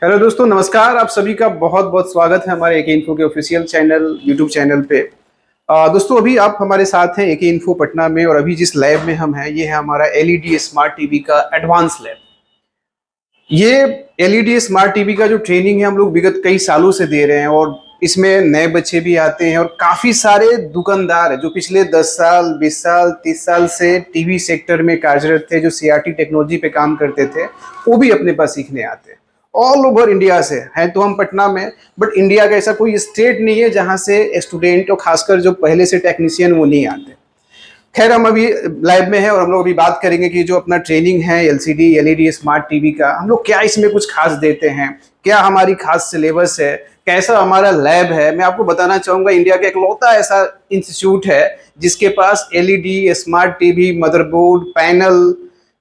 Hello दोस्तों, नमस्कार। आप सभी का बहुत बहुत स्वागत है हमारे एके इन्फो के ऑफिशियल चैनल यूट्यूब चैनल पे। दोस्तों, अभी आप हमारे साथ हैं एके इन्फो पटना में, और अभी जिस लैब में हम हैं ये है हमारा एलईडी स्मार्ट टीवी का एडवांस लैब। ये एलईडी स्मार्ट टीवी का जो ट्रेनिंग है हम लोग विगत कई सालों से दे रहे हैं, और इसमें नए बच्चे भी आते हैं और काफी सारे दुकानदार हैं जो पिछले 10 साल 20 साल 30 साल से टीवी सेक्टर में कार्यरत थे, जो सीआरटी टेक्नोलॉजी पे काम करते थे, वो भी अपने पास सीखने आते हैं। ऑल ओवर इंडिया से हैं तो हम पटना में, बट इंडिया का ऐसा कोई स्टेट नहीं है जहां से स्टूडेंट और खासकर जो पहले से टेक्नीशियन वो नहीं आते। खैर, हम अभी लाइव में हैं और हम लोग अभी बात करेंगे कि जो अपना ट्रेनिंग है एलसीडी एलईडी स्मार्ट टीवी का, हम लोग क्या इसमें कुछ खास देते हैं, क्या हमारी खास सिलेबस है, कैसा हमारा लैब है। मैं आपको बताना चाहूंगा, इंडिया का इकलौता ऐसा इंस्टीट्यूट है जिसके पास LED smart TV motherboard panel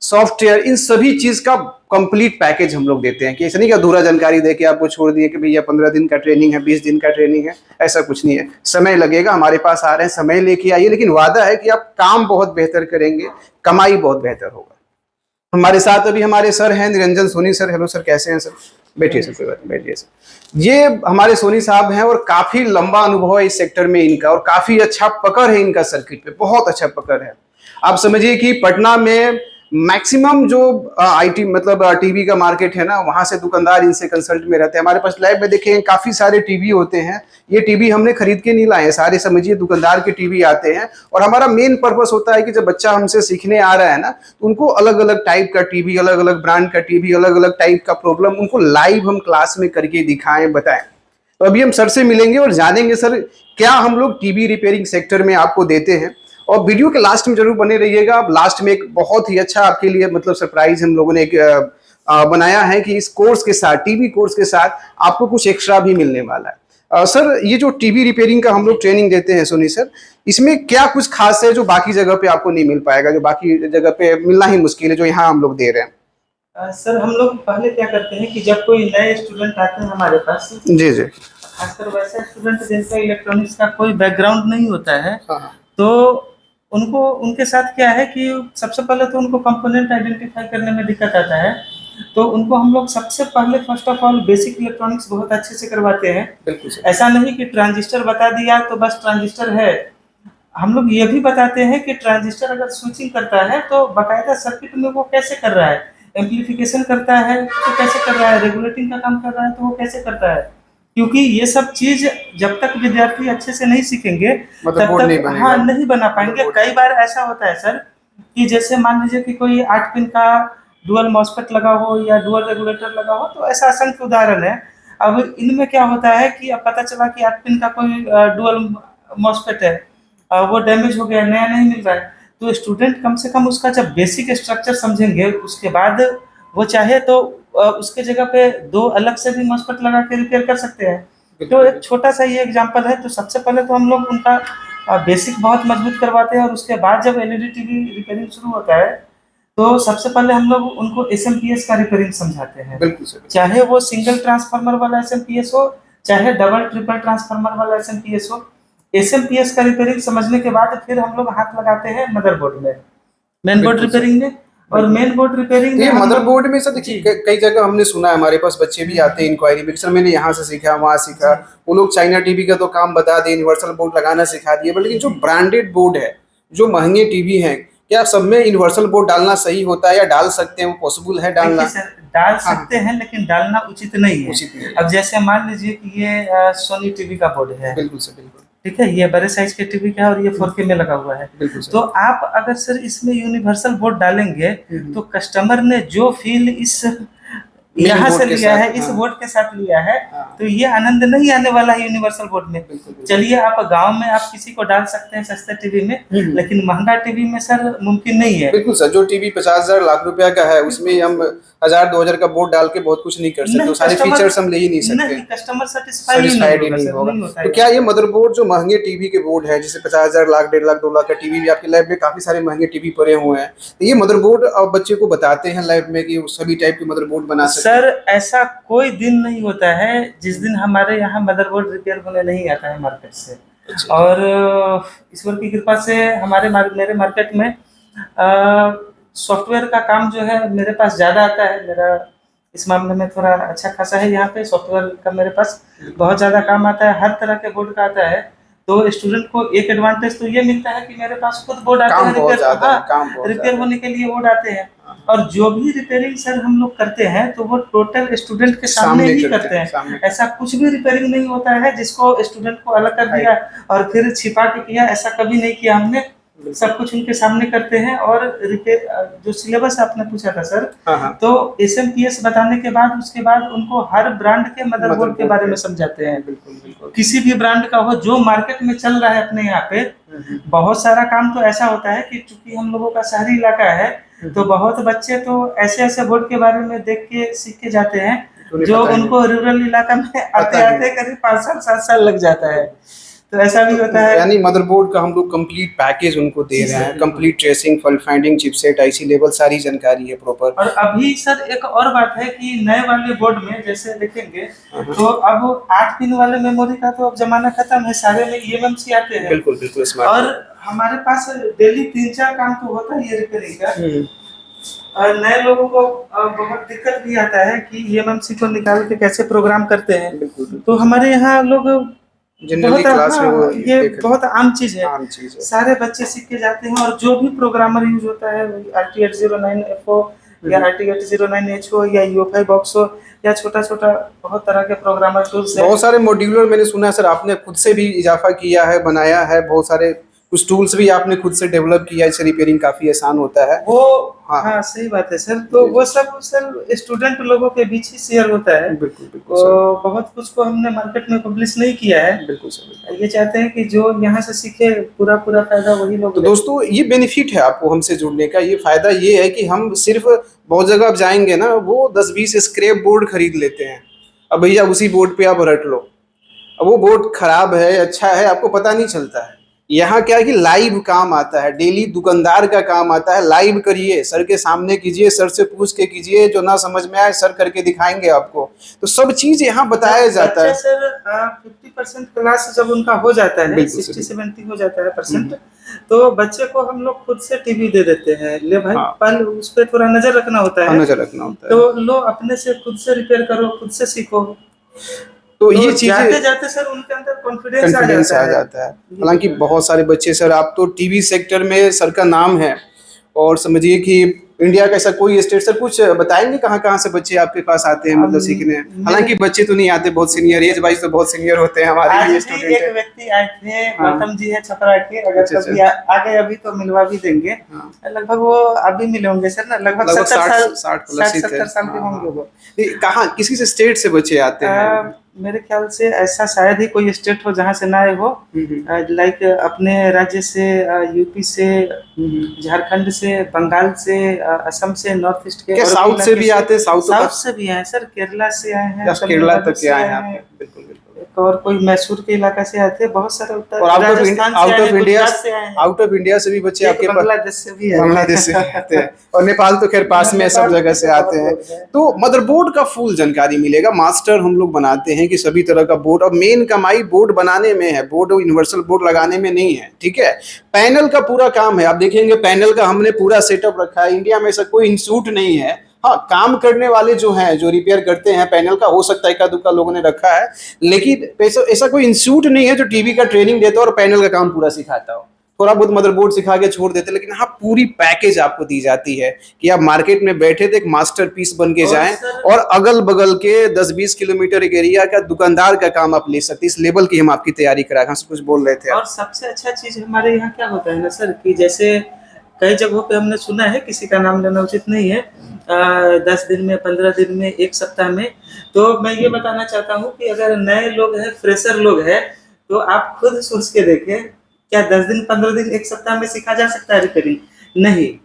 software इन सभी चीज का कंप्लीट पैकेज हम लोग देते हैं। कि ऐसा नहीं कि अधूरा जानकारी दे के आपको छोड़ दिए कि भैया 15 दिन का ट्रेनिंग है 20 दिन का ट्रेनिंग है, ऐसा कुछ नहीं है। समय लगेगा, हमारे पास आ रहे हैं, समय लेके आइए, लेकिन वादा है कि आप काम बहुत बेहतर करेंगे, कमाई बहुत बेहतर होगा। हमारे साथ अभी हमारे सर हैं Niranjan Soni sir. Hello sir, कैसे हैं सर? बैठिए सर, कोई बात नहीं, बैठिए सर। ये हमारे सोनी साहब हैं और काफी लंबा अनुभव है इस सेक्टर में इनका, और काफी अच्छा पकड़ है इनका सर्किट पे, बहुत अच्छा पकड़ है। आप समझिए कि पटना में मैक्सिमम जो आईटी मतलब टीवी का मार्केट है ना, वहां से दुकानदार इनसे कंसल्ट में रहते हैं। हमारे पास लैब में देखें काफी सारे टीवी होते हैं। ये टीवी हमने खरीद के नहीं लाए हैं, सारे समझिए दुकानदार के टीवी आते हैं। और हमारा मेन पर्पस होता है कि जब बच्चा हमसे सीखने आ रहा है ना, तो उनको अलग अलग टाइप का टीवी, अलग अलग ब्रांड का टीवी, अलग अलग टाइप का प्रॉब्लम उनको लाइव हम क्लास में करके दिखाएं, बताएं। तो अभी हम सर से मिलेंगे और जानेंगे सर क्या हम लोग टीवी रिपेयरिंग सेक्टर में आपको देते हैं। और वीडियो के लास्ट में जरूर बने रहिएगा। आप लास्ट में एक बहुत ही अच्छा आपके लिए मतलब सरप्राइज हम लोगों ने एक बनाया है कि इस कोर्स के साथ, टीवी कोर्स के साथ आपको कुछ एक्स्ट्रा भी मिलने वाला है। सर, ये जो टीवी रिपेयरिंग का हम लोग ट्रेनिंग देते हैं सोनी सर, इसमें क्या कुछ खास है जो बाकी जगह पे आपको नहीं मिल पाएगा, जो बाकी जगह पे मिलना ही मुश्किल है, जो यहाँ हम लोग दे रहे हैं? सर हम लोग पहले क्या करते हैं कि जब कोई नए स्टूडेंट आते हैं हमारे पास, जी जी। खासकर वैसे स्टूडेंट जिनका इलेक्ट्रॉनिक्स का कोई बैकग्राउंड नहीं होता है, हाँ हाँ। तो उनको उनके साथ क्या है कि सबसे पहले तो उनको कंपोनेंट आइडेंटिफाई करने में दिक्कत आता है। तो उनको हम लोग सबसे पहले first of all basic electronics बहुत अच्छे से करवाते हैं। बिल्कुल सर। ऐसा नहीं कि ट्रांजिस्टर बता दिया तो बस ट्रांजिस्टर है। हम लोग ये भी बताते हैं कि ट्रांजिस्टर अगर स्विचिंग करता है तो बाकायदा सर्किट में वो कैसे कर रहा है, एम्पलीफिकेशन करता है तो कैसे कर रहा है, रेगुलेटिंग का काम कर रहा है तो वो कैसे करता है। क्योंकि ये सब चीज जब तक विद्यार्थी अच्छे से नहीं सीखेंगे तब तक हाँ नहीं बना पाएंगे। कई बार ऐसा होता है सर कि जैसे मान लीजिए कि कोई 8 पिन का डुअल मॉसफेट लगा हो या डुअल रेगुलेटर लगा हो, तो ऐसा असंख्य उदाहरण है। अब इनमें क्या होता है कि अब पता चला कि 8 पिन का कोई डुअल मॉसफेट है, वो डैमेज हो गया, नया नहीं मिल रहा है। तो स्टूडेंट कम से कम उसका जब बेसिक स्ट्रक्चर समझेंगे उसके बाद वो चाहे तो उसके जगह पे 2 अलग से भी मॉसफेट लगा के रिपेयर कर सकते हैं। तो एक छोटा सा ये एग्जांपल है। तो सबसे पहले तो हम लोग उनका बेसिक बहुत मजबूत करवाते हैं, और उसके बाद जब एलईडी टीवी रिपेयरिंग शुरू होता है तो सबसे पहले हम लोग उनको एसएमपीएस का रिपेयरिंग समझाते हैं। बिल्कुल सर। चाहे वो सिंगल ट्रांसफार्मर वाला एसएमपीएस हो, चाहे डबल ट्रिपल ट्रांसफार्मर वाला एसएमपीएस हो। एसएमपीएस का रिपेयरिंग समझने के बाद फिर हम लोग हाथ लगाते हैं मदरबोर्ड में, मेन बोर्ड रिपेयरिंग में। और मेन बोर्ड रिपेयरिंग ये में मदरबोर्ड में सर देखिए कई जगह हमने सुना है, हमारे पास बच्चे भी आते हैं इंक्वायरी में, सर मैंने यहाँ से सीखा वहाँ सीखा। वो लोग चाइना टीवी का तो काम बता दिए, यूनिवर्सल बोर्ड लगाना सिखा दिए, बट लेकिन जो ब्रांडेड बोर्ड है, जो महंगे टीवी हैं, क्या सब में यूनिवर्सल बोर्ड डालना सही होता है या डाल सकते हैं? वो पॉसिबल है डालना? सर डाल सकते हैं लेकिन डालना उचित नहीं है। उचित नहीं है। अब जैसे मान लीजिए कि ये सोनी टीवी का बोर्ड है, बिल्कुल सर, बिल्कुल ठीक है, ये बड़े साइज के टीवी का है और ये 4K में लगा हुआ है। बिल्कुल सर। तो आप अगर सर इसमें यूनिवर्सल बोर्ड डालेंगे तो कस्टमर ने जो फील इस यहाँ से लिया है, इस बोर्ड के साथ लिया है, तो ये आनंद नहीं आने वाला है यूनिवर्सल बोर्ड में। चलिए आप गांव में आप किसी को डाल सकते हैं सस्ते टीवी में, लेकिन महंगा टीवी में सर मुमकिन नहीं है। बिल्कुल सर, जो टीवी 50,000 लाख रुपया का है उसमें हम 1,000-2,000 का बोर्ड डाल के बहुत कुछ नहीं कर सकते, सारे फीचर्स हम ले ही नहीं सकते। नहीं, कस्टमर सेटिस्फाइड ही नहीं होगा। तो क्या ये मदरबोर्ड जो महंगे टीवी के बोर्ड है, जैसे 50,000 लाख 1.5 लाख 2 लाख का टीवी भी आपके लैब में काफी सारे महंगे टीवी पड़े हुए हैं, तो ये मदरबोर्ड अब बच्चे को बताते हैं लैब में कि सभी टाइप के मदरबोर्ड बना सकते हैं? सर ऐसा कोई दिन नहीं होता है जिस दिन हमारे यहाँ मदरबोर्ड रिपेयर होने नहीं आता है मार्केट से। और ईश्वर की कृपा से मेरे मार्केट में सॉफ्टवेयर का काम जो है मेरे पास ज़्यादा आता है। मेरा इस मामले में थोड़ा अच्छा खासा है। यहाँ पे सॉफ्टवेयर का मेरे पास बहुत ज़्यादा काम आता है, हर तरह के बोर्ड का आता है। तो स्टूडेंट को एक एडवांटेज तो ये मिलता है कि मेरे पास खुद बोर्ड आते हैं, रिपेयर होने के लिए बोर्ड आते हैं। और जो भी रिपेयरिंग सर हम लोग करते हैं तो वो टोटल स्टूडेंट के सामने ही करते हैं। ऐसा कुछ भी रिपेयरिंग नहीं होता है जिसको स्टूडेंट को अलग कर दिया और फिर छिपा के किया, ऐसा कभी नहीं किया हमने। सब कुछ उनके सामने करते हैं। और रिपेयर जो सिलेबस आपने पूछा था सर, तो SMPS बताने के बाद उसके बाद उनको हर ब्रांड के मदरबोर्ड के बारे में समझाते हैं। बिल्कुल किसी भी ब्रांड का हो जो मार्केट में चल रहा है अपने यहाँ पे। बहुत सारा काम तो ऐसा होता है कि चूंकि हम लोगों का शहरी इलाका है तो बहुत बच्चे तो ऐसे ऐसे बोर्ड के बारे में देख के सीख के जाते हैं जो उनको रूरल इलाका में आते आते करीब 5 साल 7 साल लग जाता है। तो ऐसा भी होता है। यानी मदरबोर्ड का हम लोग कंप्लीट पैकेज उनको दे रहे हैं, complete tracing, fault finding, chipset, IC level, सारी जानकारी है प्रॉपर। और अभी सर एक और बात है कि नए वाले बोर्ड में जैसे देखेंगे तो अब 8 पिन वाले मेमोरी का तो अब जमाना खत्म है, सारे में eMMC आते हैं। बिल्कुल बिल्कुल स्मार्ट। और हमारे पास डेली 3-4 काम तो होता ही है रिपेयरिंग का। और नए लोगों को बहुत दिक्कत भी आता है कि eMMC को निकाल के कैसे प्रोग्राम करते हैं। तो हमारे यहाँ लोग जनरली क्लास में वो ये बहुत आम चीज है, सारे बच्चे सीख के जाते हैं। और जो भी प्रोग्रामर यूज होता है RT809FO या RT809HO या UEFI बॉक्स हो या छोटा छोटा बहुत तरह के प्रोग्रामर टूल्स है। बहुत सारे मॉड्यूलर मैंने सुना है सर, आपने खुद से भी इजाफा किया है, बनाया है, बहुत सारे कुछ टूल्स भी आपने खुद से डेवलप किया है, इससे रिपेयरिंग काफी आसान होता है वो। हाँ सही बात है सर। तो वो सब सर स्टूडेंट लोगों के बीच ही शेयर होता है। बिल्कुल तो बहुत कुछ को हमने मार्केट में पब्लिश नहीं किया है। बिल्कुल सर। ये चाहते हैं कि जो यहाँ से सीखे पूरा फायदा वही लोग। तो दोस्तों ये बेनिफिट है आपको हमसे जुड़ने का, ये फायदा ये है कि हम सिर्फ बहुत जगह आप जाएंगे ना वो 10-20 स्क्रैप बोर्ड खरीद लेते हैं, अब भैया उसी बोर्ड पे आप रट लो, अब वो बोर्ड खराब है अच्छा है आपको पता नहीं चलता है। यहाँ क्या है कि लाइव काम आता है, डेली दुकानदार का काम आता है, लाइव करिए, सर के सामने कीजिए, सर से पूछ के कीजिए, जो ना समझ में आए सर करके दिखाएंगे आपको। तो सब चीज यहाँ बताया जाता है सर। 50% क्लास जब उनका हो जाता है, 60-70 हो जाता है परसेंट, तो बच्चे को हम लोग खुद से टीवी दे देते हैं, ले भाई पल उस पर थोड़ा नजर रखना होता है, तो लो अपने से खुद से रिपेयर करो, खुद से सीखो। तो ये चीजें जाते जाते सर उनके अंदर कॉन्फिडेंस आ जाता है। हालांकि बहुत सारे बच्चे सर, आप तो टीवी सेक्टर में सर का नाम है और समझिए कि इंडिया का ऐसा कोई स्टेट, सर कुछ बताएंगे कहाँ कहाँ से बच्चे आपके पास आते हैं मतलब सीखने? हालांकि बच्चे तो नहीं आते, बहुत सीनियर एज वाइज तो बहुत सीनियर होते हैं हमारे ये स्टूडेंट। एक व्यक्ति आए थे, गौतम जी है छपरा के, अगर कभी आ गए अभी तो मिलवा भी देंगे। लगभग वो अभी मिले होंगे सर ना, लगभग 60 साल के होंगे वो। कहाँ किसी से स्टेट से बच्चे आते हैं? मेरे ख्याल से ऐसा शायद ही कोई स्टेट हो जहाँ से ना आए हो। लाइक अपने राज्य से, यूपी से, झारखंड से, बंगाल से, असम से, नॉर्थ ईस्ट के, साउथ से भी आते हैं। साउथ से भी आए सर, केरला से आए हैं, केरला तक के आए हैं। बिल्कुल बिल्कुल। और कोई मैसूर के इलाका से आते हैं, बहुत सारे उत्तर और आउट ऑफ इंडिया से भी बच्चे आपके पास, बांग्लादेश से आते हैं, और नेपाल तो खैर पास में सब जगह से आते हैं। तो मदरबोर्ड का फुल जानकारी मिलेगा, मास्टर हम लोग बनाते हैं कि सभी तरह का बोर्ड। अब मेन कमाई बोर्ड बनाने में है, बोर्ड यूनिवर्सल बोर्ड लगाने में नहीं है, ठीक है। पैनल का पूरा काम है, आप देखेंगे पैनल का हमने पूरा सेटअप रखा है। इंडिया में ऐसा कोई इंस्टीट्यूट नहीं है। हाँ, काम करने वाले जो हैं, जो रिपेयर करते हैं पैनल का, हो सकता है एका दुक्का लोगों ने रखा है, लेकिन ऐसा कोई इंस्टीट्यूट नहीं है जो टीवी का ट्रेनिंग देता हो और पैनल का काम पूरा सिखाता हो। थोड़ा बहुत मदरबोर्ड सिखा के छोड़ देते, लेकिन हाँ पूरी पैकेज आपको दी जाती है कि आप मार्केट में बैठे थे एक मास्टरपीस बन के जाएं और अगल बगल के 10-20 किलोमीटर एक एरिया का दुकानदार का काम आप ले सकते। इस लेवल की हम आपकी तैयारी करा कुछ बोल रहे थे। और सबसे अच्छा चीज हमारे यहाँ क्या होता है ना सर, कि जैसे कई जगहों पे हमने सुना है, किसी का नाम लेना उचित नहीं है, 10 दिन में, 15 दिन में, 1 सप्ताह में। तो मैं ये बताना चाहता हूँ कि अगर नए लोग हैं, फ्रेशर लोग हैं, तो आप खुद सोच के देखें, क्या 10 दिन, 15 दिन, 1 सप्ताह में सीखा जा सकता है रिपेयरिंग? नहीं।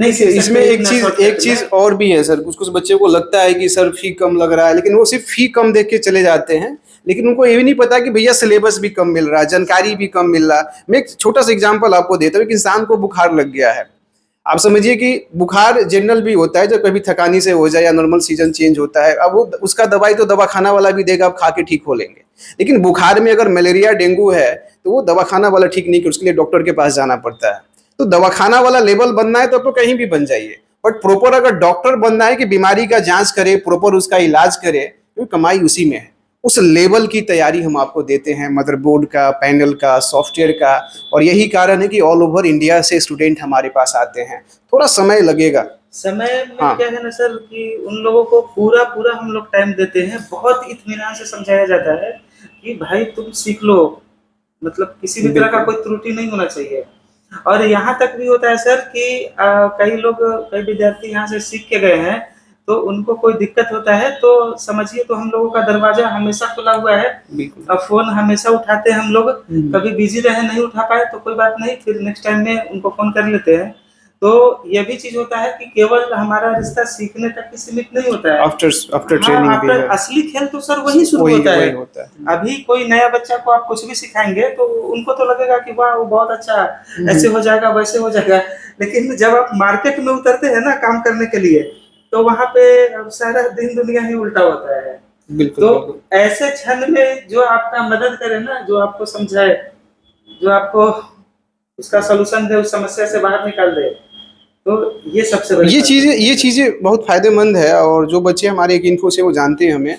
इसमें एक चीज और भी है सर, कुछ बच्चों को लगता है कि सर फी कम लग रहा है, लेकिन वो सिर्फ फी कम देख के चले जाते हैं, लेकिन उनको ये भी नहीं पता कि भैया सिलेबस भी कम मिल रहा है, जानकारी भी कम मिल रहा है। मैं एक छोटा सा एग्जांपल आपको देता हूँ कि इंसान को बुखार लग गया है, आप समझिए कि बुखार जनरल भी होता है, जो कभी थकानी से हो जाए या नॉर्मल सीजन चेंज होता है, अब वो उसका दवाई तो दवाखाना वाला भी देगा, आप खा के ठीक हो लेंगे। लेकिन बुखार में अगर मलेरिया डेंगू है तो वो दवाखाना वाला ठीक नहीं, उसके लिए डॉक्टर के पास जाना पड़ता है। तो दवाखाना वाला लेवल बनना है तो कहीं भी बन जाइए, बट प्रॉपर अगर डॉक्टर बनना है कि बीमारी का जांच करे, प्रॉपर उसका इलाज करे, तो कमाई उसी में है। उस लेवल की तैयारी हम आपको देते हैं, मदरबोर्ड का, पैनल का, सॉफ्टवेयर का, और यही कारण है कि ऑल ओवर इंडिया से स्टूडेंट हमारे पास आते हैं। थोड़ा समय लगेगा। समय में हाँ। क्या है ना सर कि उन लोगों को पूरा पूरा हम लोग टाइम देते हैं, बहुत इत्मीनान से समझाया जाता है कि भाई तुम सीख लो, मतलब किसी भी तरह का कोई त्रुटि नहीं होना चाहिए। और यहाँ तक भी होता है सर कि कई विद्यार्थी यहाँ से सीख के गए हैं, तो उनको कोई दिक्कत होता है तो समझिए, तो हम लोगों का दरवाजा हमेशा खुला हुआ है। बिल्कुल। अब फोन हमेशा उठाते हैं हम लोग, कभी बिजी रहे नहीं उठा पाए तो कोई बात नहीं, फिर नेक्स्ट टाइम में उनको फोन कर लेते हैं। तो ये भी चीज होता है कि केवल हमारा रिश्ता सीखने तक ही सीमित नहीं होता है, आफ्टर ट्रेनिंग भी आफ्टर है। असली खेल तो सर वही शुरू होता है। होता है। अभी कोई नया बच्चा को आप कुछ भी सिखाएंगे तो उनको तो लगेगा कि वाह वो बहुत अच्छा, ऐसे हो जाएगा वैसे हो जाएगा, लेकिन जब आप मार्केट में उतरते हैं ना काम करने के लिए, तो वहां पे सारा दिन दुनिया ही उल्टा होता है। बिल्कुल। तो ऐसे क्षण में जो आपका मदद करे ना, जो आपको समझाए, जो आपको उसका सलूशन दे, उस समस्या से बाहर निकाल दे, तो ये सबसे बड़ी ये चीज़ें बहुत फायदेमंद है। और जो बच्चे हमारे एक इन्फो से वो जानते हैं हमें।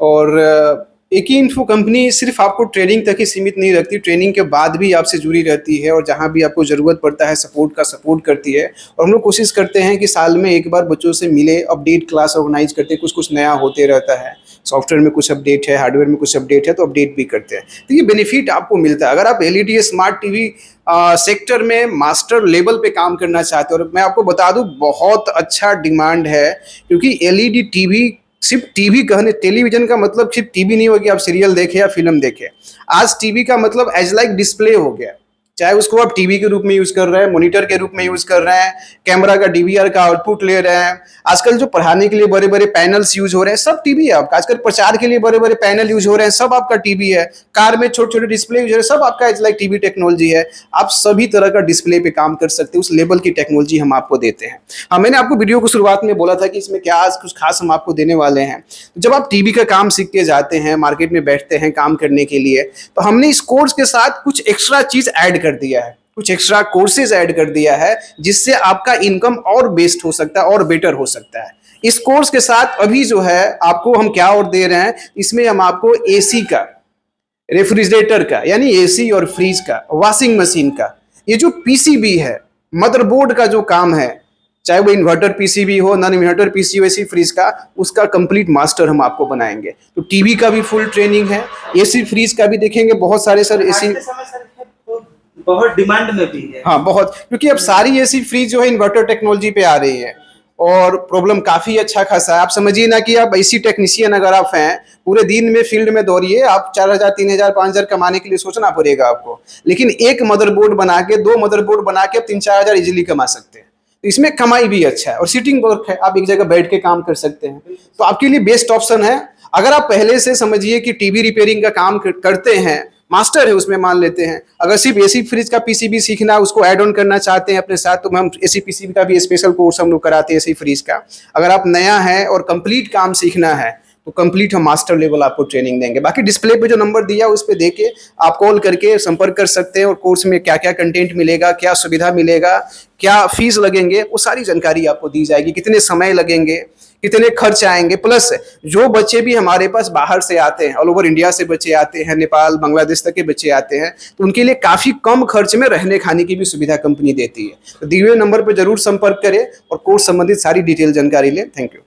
और एक ही इन्फो कंपनी सिर्फ आपको ट्रेनिंग तक ही सीमित नहीं रखती, ट्रेनिंग के बाद भी आपसे जुड़ी रहती है, और जहाँ भी आपको ज़रूरत पड़ता है सपोर्ट करती है। और हम लोग कोशिश करते हैं कि साल में एक बार बच्चों से मिले, अपडेट क्लास ऑर्गेनाइज करते हैं, कुछ नया होते रहता है। सॉफ्टवेयर में कुछ अपडेट है, हार्डवेयर में कुछ अपडेट है, तो अपडेट भी करते हैं। तो ये बेनिफिट आपको मिलता है अगर आप एलईडी स्मार्ट टीवी सेक्टर में मास्टर लेवल पे काम करना चाहते हो। और मैं आपको बता दूं, बहुत अच्छा डिमांड है, क्योंकि एलईडी टीवी सिर्फ टीवी कहने, टेलीविजन का मतलब सिर्फ टीवी नहीं हो कि आप सीरियल देखें या फिल्म देखें। आज टीवी का मतलब एज लाइक डिस्प्ले हो गया, चाहे उसको आप टीवी के रूप में यूज कर रहे हैं, मॉनिटर के रूप में यूज कर रहे हैं, कैमरा का डीवीआर का आउटपुट ले रहे हैं। आजकल जो पढ़ाने के लिए बड़े बड़े पैनल्स यूज हो रहे हैं, सब टीवी है आपका। आजकल प्रचार के लिए बड़े बड़े पैनल यूज हो रहे हैं, सब आपका टीवी है। कार में छोटे छोटे डिस्प्ले यूज हो रहे हैं, सब आपका लाइक टीवी टेक्नोलॉजी है। आप सभी तरह का डिस्प्ले पे काम कर सकते हैं, उस लेवल की टेक्नोलॉजी हम आपको देते हैं। हाँ, मैंने आपको वीडियो को शुरुआत में बोला था कि इसमें क्या आज कुछ खास हम आपको देने वाले हैं। जब आप टीवी का काम सीख के जाते हैं, मार्केट में बैठते हैं काम करने के लिए, तो हमने इस कोर्स के साथ कुछ एक्स्ट्रा चीज ऐड कर दिया है, कुछ एक्स्ट्रा कोर्सेज ऐड कर दिया है, जिससे आपका इनकम और बेस्ट हो सकता है और बेटर हो सकता है। इस कोर्स के साथ अभी जो है आपको हम क्या और दे रहे हैं, इसमें हम आपको एसी का, रेफ्रिजरेटर का यानी एसी और फ्रीज का, वॉशिंग मशीन का, ये जो पीसीबी है, मदरबोर्ड का जो काम है, चाहे वो इन्वर्टर पीसीबी हो, नॉन इन्वर्टर पीसी हो, एसी फ्रीज का, उसका कंप्लीट मास्टर हम आपको बनाएंगे। तो टीवी का भी फुल ट्रेनिंग है, एसी फ्रीज का भी देखेंगे। बहुत सारे सर एसी बहुत डिमांड में भी है। हाँ, बहुत, क्योंकि अब सारी एसी फ्रीज जो है इन्वर्टर टेक्नोलॉजी पे आ रही है, और प्रॉब्लम काफी अच्छा खासा है। आप समझिए ना कि आप एसी टेक्नीशियन अगर आप हैं, पूरे दिन में फील्ड में दौड़िए, आप 4000 3000 5000 कमाने के लिए सोचना पड़ेगा आपको, लेकिन एक मदरबोर्ड बना के, 2 मदरबोर्ड बना के आप 3-4 हजार इजीली कमा सकते हैं। तो इसमें कमाई भी अच्छा है, और सीटिंग वर्क है, आप एक जगह बैठ के काम कर सकते हैं, तो आपके लिए बेस्ट ऑप्शन है। अगर आप पहले से समझिए कि टीवी रिपेयरिंग का काम करते हैं, मास्टर है उसमें, मान लेते हैं, अगर सिर्फ एसी फ्रिज का पीसीबी सीखना है, उसको ऐड ऑन करना चाहते हैं अपने साथ, तो हम एसी पीसीबी का भी स्पेशल कोर्स हम लोग कराते हैं एसी फ्रिज का। अगर आप नया है और कंप्लीट काम सीखना है, तो कंप्लीट हम मास्टर लेवल आपको ट्रेनिंग देंगे। बाकी डिस्प्ले पे जो नंबर दिया उस पर देके आप कॉल करके संपर्क कर सकते हैं, और कोर्स में क्या क्या कंटेंट मिलेगा, क्या सुविधा मिलेगा, क्या फीस लगेंगे, वो सारी जानकारी आपको दी जाएगी, कितने समय लगेंगे, कितने खर्च आएंगे। प्लस जो बच्चे भी हमारे पास बाहर से आते हैं, ऑल ओवर इंडिया से बच्चे आते हैं, नेपाल बांग्लादेश तक के बच्चे आते हैं, तो उनके लिए काफ़ी कम खर्च में रहने खाने की भी सुविधा कंपनी देती है। तो दिए हुए नंबर पर जरूर संपर्क करें और कोर्स संबंधित सारी डिटेल जानकारी लें। Thank you.